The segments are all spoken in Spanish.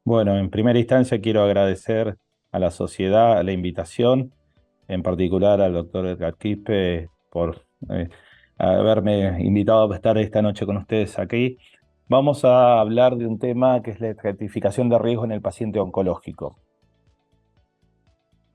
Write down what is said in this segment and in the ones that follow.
Bueno, en primera instancia quiero agradecer a la sociedad la invitación, en particular al doctor Edgar Quispe por eh, haberme invitado a estar esta noche con ustedes aquí. Vamos a hablar de un tema que es la estratificación de riesgo en el paciente oncológico.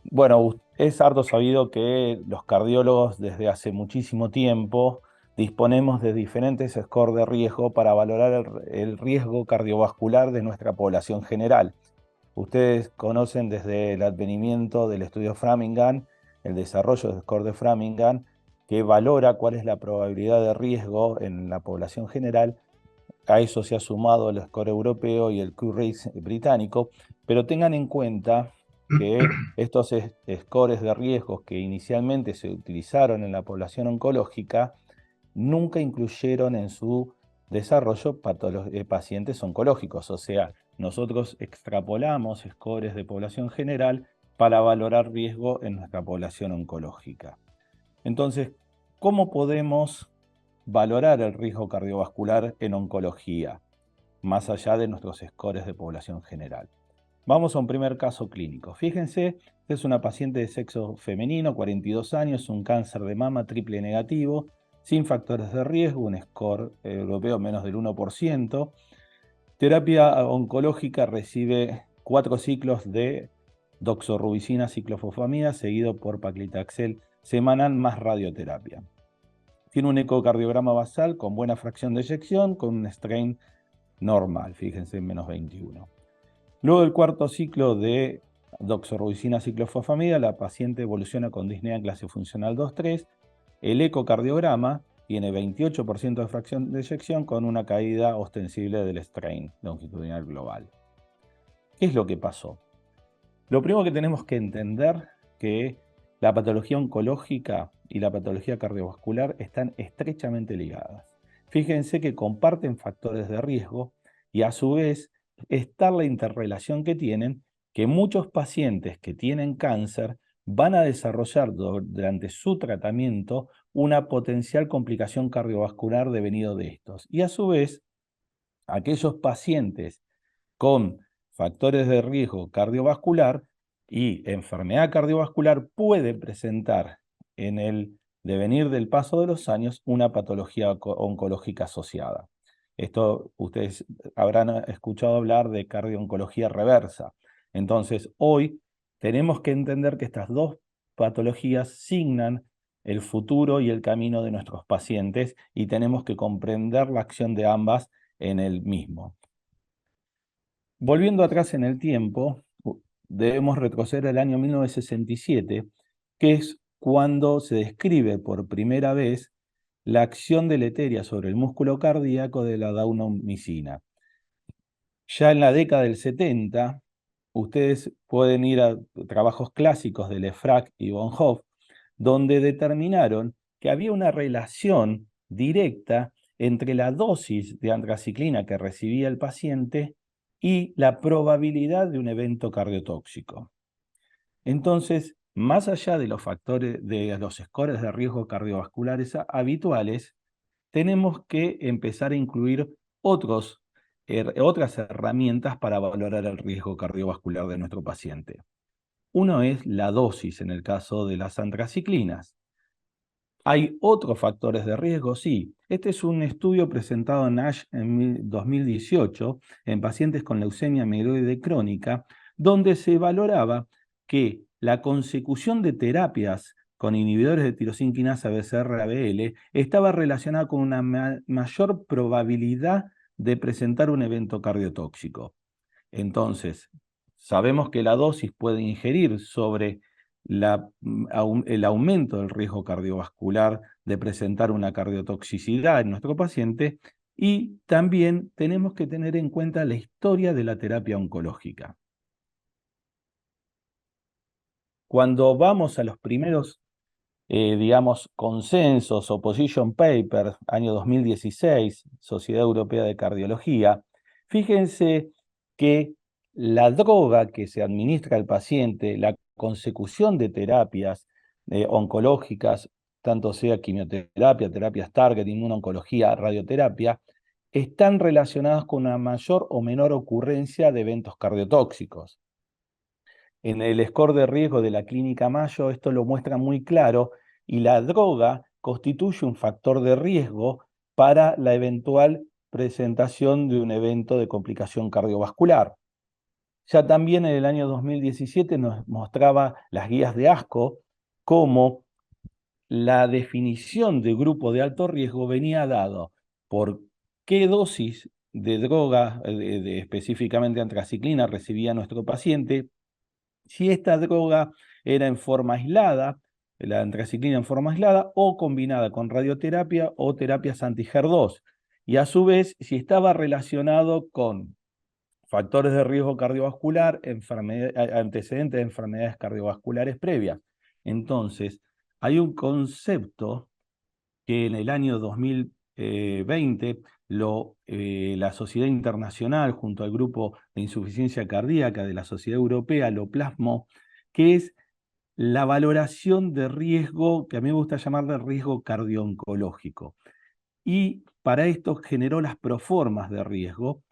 Bueno, es harto sabido que los cardiólogos desde hace muchísimo tiempo disponemos de diferentes scores de riesgo para valorar el riesgo cardiovascular de nuestra población general. Ustedes conocen desde el advenimiento del estudio Framingham, el desarrollo del score de Framingham, que valora cuál es la probabilidad de riesgo en la población general. A eso se ha sumado el score europeo y el Q-Race británico, pero tengan en cuenta que estos scores de riesgos que inicialmente se utilizaron en la población oncológica nunca incluyeron en su desarrollo pacientes oncológicos. O sea, nosotros extrapolamos scores de población general para valorar riesgo en nuestra población oncológica. Entonces, ¿cómo podemos valorar el riesgo cardiovascular en oncología, más allá de nuestros scores de población general? Vamos a un primer caso clínico. Fíjense, es una paciente de sexo femenino, 42 años, un cáncer de mama triple negativo, sin factores de riesgo, un score europeo menos del 1%. Terapia oncológica, recibe 4 ciclos de doxorubicina ciclofosfamida, seguido por paclitaxel semanal más radioterapia. Tiene un ecocardiograma basal con buena fracción de eyección, con un strain normal, fíjense, menos 21. Luego del cuarto ciclo de doxorubicina ciclofosfamida, la paciente evoluciona con disnea clase funcional 2-3. El ecocardiograma tiene 28% de fracción de eyección con una caída ostensible del strain longitudinal global. ¿Qué es lo que pasó? Lo primero que tenemos que entender que la patología oncológica y la patología cardiovascular están estrechamente ligadas. Fíjense que comparten factores de riesgo y a su vez está la interrelación que tienen, que muchos pacientes que tienen cáncer van a desarrollar durante su tratamiento una potencial complicación cardiovascular devenido de estos. Y a su vez, aquellos pacientes con factores de riesgo cardiovascular y enfermedad cardiovascular pueden presentar en el devenir del paso de los años una patología oncológica asociada. Esto ustedes habrán escuchado hablar de cardio-oncología reversa. Entonces, hoy tenemos que entender que estas dos patologías signan el futuro y el camino de nuestros pacientes y tenemos que comprender la acción de ambas en el mismo. Volviendo atrás en el tiempo, debemos retroceder al año 1967, que es cuando se describe por primera vez la acción deleteria sobre el músculo cardíaco de la daunomicina. Ya en la década del 70, ustedes pueden ir a trabajos clásicos de Lefrak y Von Hoff, donde determinaron que había una relación directa entre la dosis de antraciclina que recibía el paciente y la probabilidad de un evento cardiotóxico. Entonces, más allá de los factores, de los scores de riesgo cardiovasculares habituales, tenemos que empezar a incluir otras herramientas para valorar el riesgo cardiovascular de nuestro paciente. Uno es la dosis en el caso de las antraciclinas. ¿Hay otros factores de riesgo? Sí. Este es un estudio presentado en ASH en 2018 en pacientes con leucemia mieloide crónica, donde se valoraba que la consecución de terapias con inhibidores de tirosina quinasa BCR-ABL estaba relacionada con una mayor probabilidad de presentar un evento cardiotóxico. Entonces, sabemos que la dosis puede ingerir sobre el aumento del riesgo cardiovascular de presentar una cardiotoxicidad en nuestro paciente, y también tenemos que tener en cuenta la historia de la terapia oncológica. Cuando vamos a los primeros, digamos, consensos o position papers, año 2016, Sociedad Europea de Cardiología, fíjense que la droga que se administra al paciente, la consecución de terapias oncológicas, tanto sea quimioterapia, terapias target, inmunoncología, radioterapia, están relacionadas con una mayor o menor ocurrencia de eventos cardiotóxicos. En el score de riesgo de la Clínica Mayo esto lo muestra muy claro y la droga constituye un factor de riesgo para la eventual presentación de un evento de complicación cardiovascular. Ya también en el año 2017 nos mostraba las guías de ASCO cómo la definición de grupo de alto riesgo venía dado por qué dosis de droga, específicamente antraciclina, recibía nuestro paciente, si esta droga era en forma aislada, la antraciclina en forma aislada, o combinada con radioterapia o terapias anti-HER2, y a su vez si estaba relacionado con factores de riesgo cardiovascular, antecedentes de enfermedades cardiovasculares previas. Entonces, hay un concepto que en el año 2020 la Sociedad Internacional, junto al Grupo de Insuficiencia Cardíaca de la Sociedad Europea, lo plasmó, que es la valoración de riesgo, que a mí me gusta llamar de riesgo cardiooncológico. Y para esto generó las proformas de riesgo,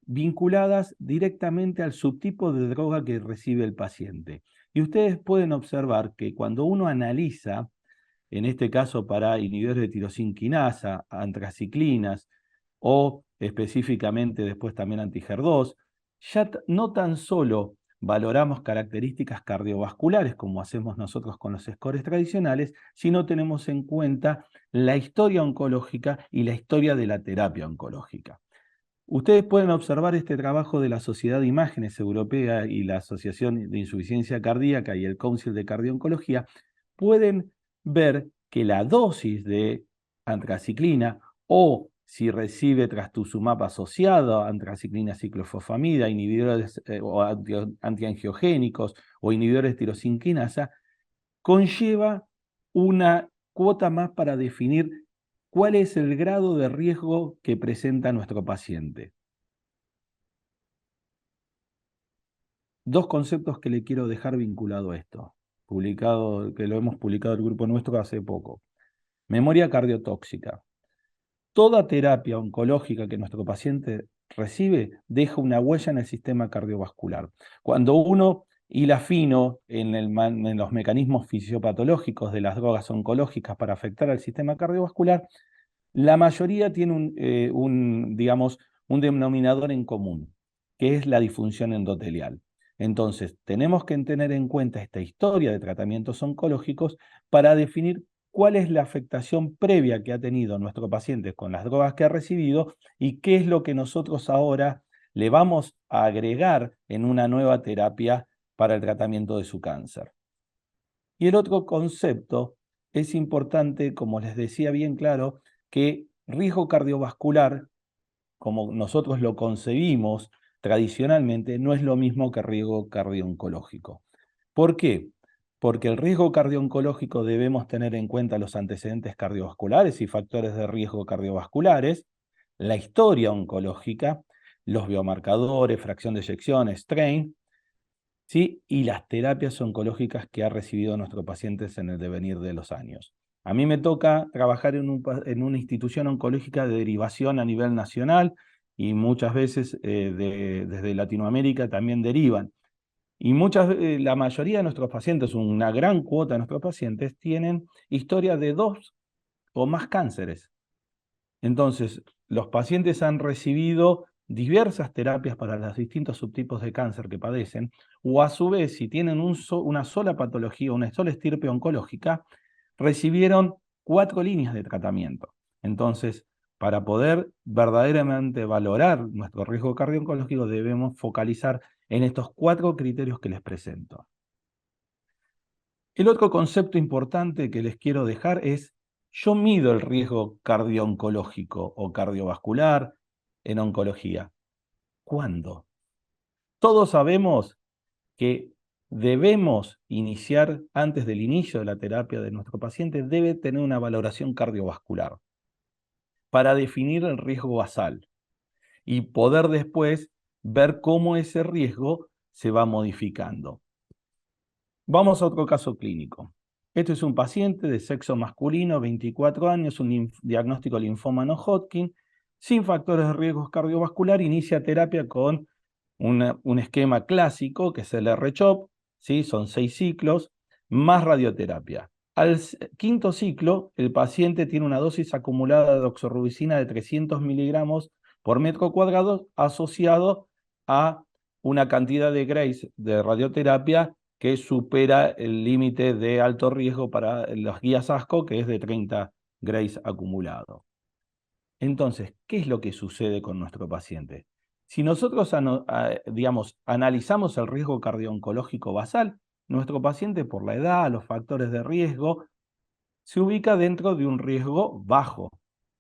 vinculadas directamente al subtipo de droga que recibe el paciente. Y ustedes pueden observar que cuando uno analiza, en este caso para inhibidores de tirosina quinasa, antraciclinas o específicamente después también anti-HER2, ya no tan solo valoramos características cardiovasculares como hacemos nosotros con los scores tradicionales, sino tenemos en cuenta la historia oncológica y la historia de la terapia oncológica. Ustedes pueden observar este trabajo de la Sociedad de Imágenes Europea y la Asociación de Insuficiencia Cardíaca y el Council de Cardiología. Pueden ver que la dosis de antraciclina o si recibe trastuzumab asociado a antraciclina ciclofosfamida, inhibidores o antiangiogénicos o inhibidores de tirosina quinasa, conlleva una cuota más para definir cuál es el grado de riesgo que presenta nuestro paciente. Dos conceptos que le quiero dejar vinculado a esto, que lo hemos publicado el grupo nuestro hace poco. Memoria cardiotóxica. Toda terapia oncológica que nuestro paciente recibe deja una huella en el sistema cardiovascular. Cuando uno hila fino en los mecanismos fisiopatológicos de las drogas oncológicas para afectar al sistema cardiovascular, la mayoría tiene digamos, un denominador en común, que es la disfunción endotelial. Entonces, tenemos que tener en cuenta esta historia de tratamientos oncológicos para definir cuál es la afectación previa que ha tenido nuestro paciente con las drogas que ha recibido y qué es lo que nosotros ahora le vamos a agregar en una nueva terapia para el tratamiento de su cáncer. Y el otro concepto es importante, como les decía bien claro, que riesgo cardiovascular, como nosotros lo concebimos tradicionalmente, no es lo mismo que riesgo cardiooncológico. ¿Por qué? Porque el riesgo cardiooncológico debemos tener en cuenta los antecedentes cardiovasculares y factores de riesgo cardiovasculares, la historia oncológica, los biomarcadores, fracción de eyección, strain, ¿sí? Y las terapias oncológicas que ha recibido nuestros pacientes en el devenir de los años. A mí me toca trabajar en una institución oncológica de derivación a nivel nacional y muchas veces desde Latinoamérica también derivan. Y la mayoría de nuestros pacientes, una gran cuota de nuestros pacientes, tienen historia de 2 o más cánceres. Entonces, los pacientes han recibido diversas terapias para los distintos subtipos de cáncer que padecen, o a su vez, si tienen una sola patología, una sola estirpe oncológica, recibieron 4 líneas de tratamiento. Entonces, para poder verdaderamente valorar nuestro riesgo cardiooncológico, debemos focalizar en estos 4 criterios que les presento. El otro concepto importante que les quiero dejar es: yo mido el riesgo cardiooncológico o cardiovascular en oncología. ¿Cuándo? Todos sabemos que debemos iniciar, antes del inicio de la terapia de nuestro paciente, debe tener una valoración cardiovascular para definir el riesgo basal y poder después ver cómo ese riesgo se va modificando. Vamos a otro caso clínico. Este es un paciente de sexo masculino, 24 años, un diagnóstico linfoma no Hodgkin, sin factores de riesgo cardiovascular, inicia terapia con un esquema clásico, que es el R-CHOP, ¿sí? Son 6 ciclos, más radioterapia. Al quinto ciclo, el paciente tiene una dosis acumulada de doxorubicina de 300 miligramos por metro cuadrado asociado a una cantidad de grays de radioterapia que supera el límite de alto riesgo para las guías ASCO, que es de 30 grays acumulado. Entonces, ¿qué es lo que sucede con nuestro paciente? Si nosotros, digamos, analizamos el riesgo cardio-oncológico basal, nuestro paciente por la edad, los factores de riesgo, se ubica dentro de un riesgo bajo.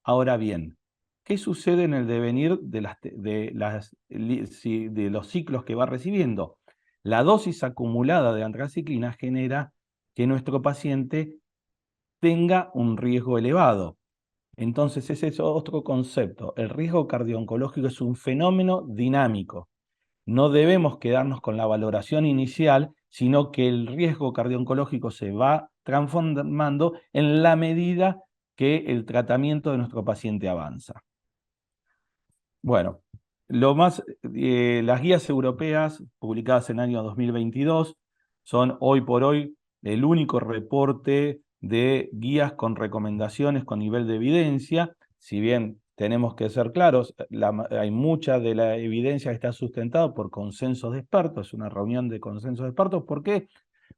Ahora bien, ¿qué sucede en el devenir de los ciclos que va recibiendo? La dosis acumulada de antraciclina genera que nuestro paciente tenga un riesgo elevado. Entonces, ese es otro concepto. El riesgo cardio-oncológico es un fenómeno dinámico. No debemos quedarnos con la valoración inicial, sino que el riesgo cardio-oncológico se va transformando en la medida que el tratamiento de nuestro paciente avanza. Bueno, las guías europeas publicadas en el año 2022 son hoy por hoy el único reporte de guías con recomendaciones con nivel de evidencia. Si bien tenemos que ser claros, hay mucha de la evidencia que está sustentada por consensos de expertos, es una reunión de consensos de expertos. ¿Por qué?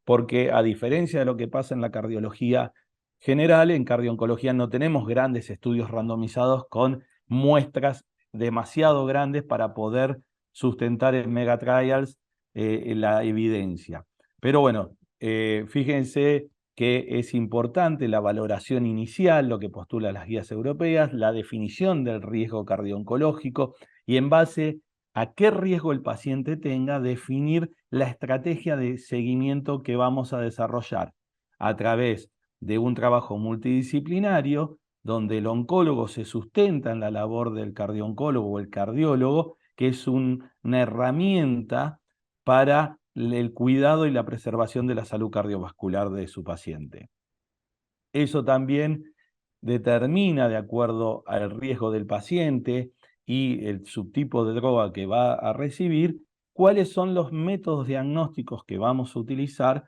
Porque a diferencia de lo que pasa en la cardiología general, en cardio-oncología no tenemos grandes estudios randomizados con muestras demasiado grandes para poder sustentar en megatrials la evidencia. Pero bueno, fíjense que es importante la valoración inicial, lo que postulan las guías europeas, la definición del riesgo cardio-oncológico y en base a qué riesgo el paciente tenga, definir la estrategia de seguimiento que vamos a desarrollar a través de un trabajo multidisciplinario donde el oncólogo se sustenta en la labor del cardiooncólogo o el cardiólogo, que es una herramienta para el cuidado y la preservación de la salud cardiovascular de su paciente. Eso también determina, de acuerdo al riesgo del paciente y el subtipo de droga que va a recibir, cuáles son los métodos diagnósticos que vamos a utilizar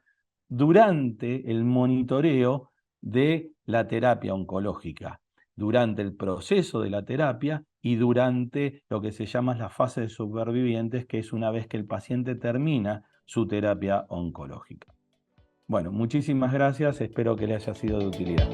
durante el monitoreo de la terapia oncológica, durante el proceso de la terapia y durante lo que se llama la fase de supervivientes, que es una vez que el paciente termina su terapia oncológica. Bueno, muchísimas gracias, espero que le haya sido de utilidad.